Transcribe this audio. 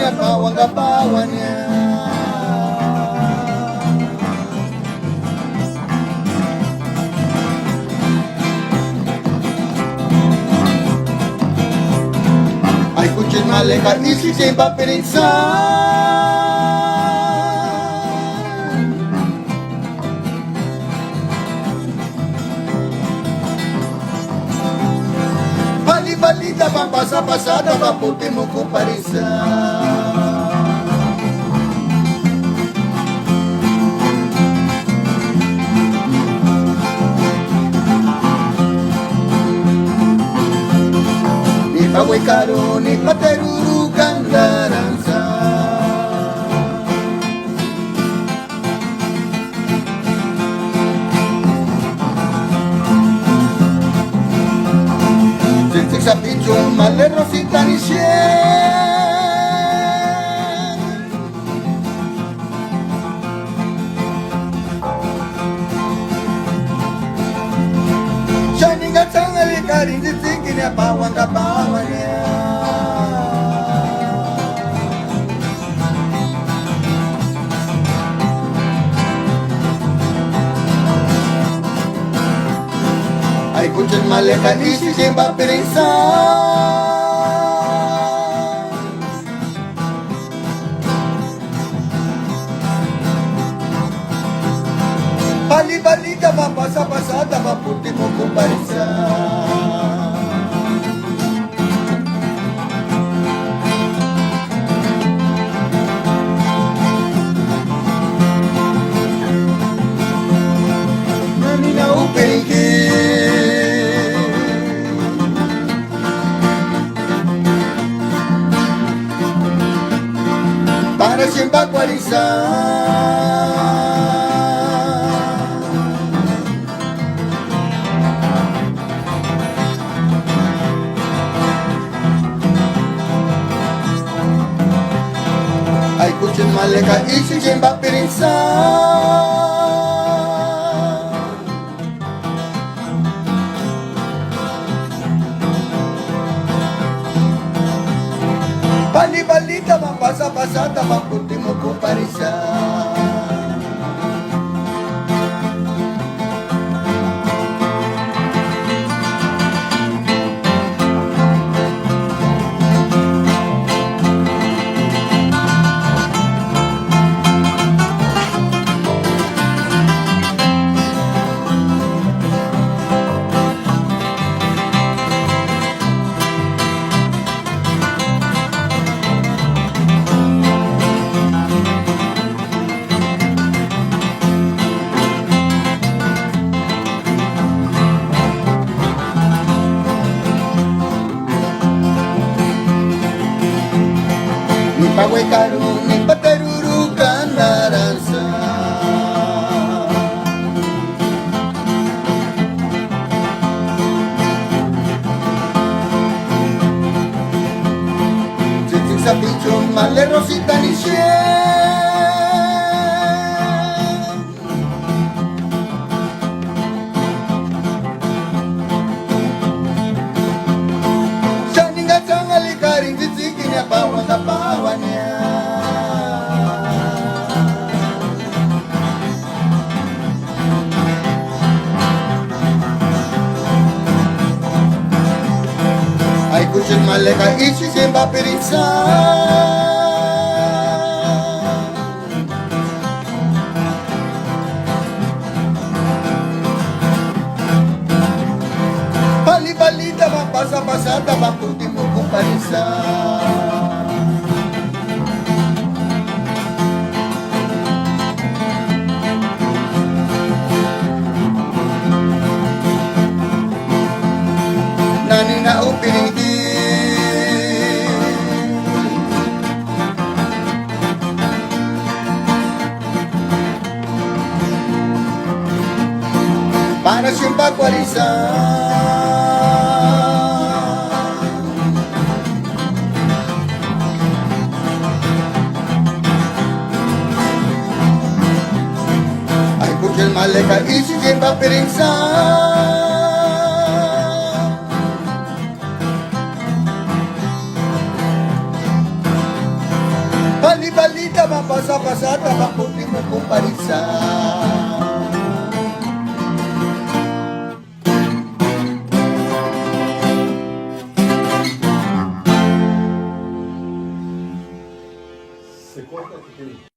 kinapawang kapawan niya. Ay kuchin maleka isi siya pirinsan. Bali-balita pang pasa-pasada paputi mo ko parisan. Paway karon ni paterurukan daransa. Sinsik sa picho malero si tanisyen. Shining at sang alikarin sinsik kinapawang kapawan niya. Ay kuchin maleka isi siya pirinsan. Bali-balita papasa-pasada paputi mo ko parisan. Para siyang bakwalisan. Ay kuchin maleka isi siyang bapirinsan. Bali-balita mang basa-basata mang kunti mo ko parisan. Paway karong ni paterurukan daransa. Sinsik sa picho malero si tanisyen. Shining at sang alikarin sinsik kinapawang kapawan niya. Ay kuchin maleka isi siya bapirinsan. Bali-balita mang pasa-pasada mang kunti mo kong parisan. Nani na upinigil para siyang bakwalisan. Ay kuchin maleka isi siyang bapirinsan. Bali-balita, mapasa-pasata, maputi mo kong parisan. Se corta,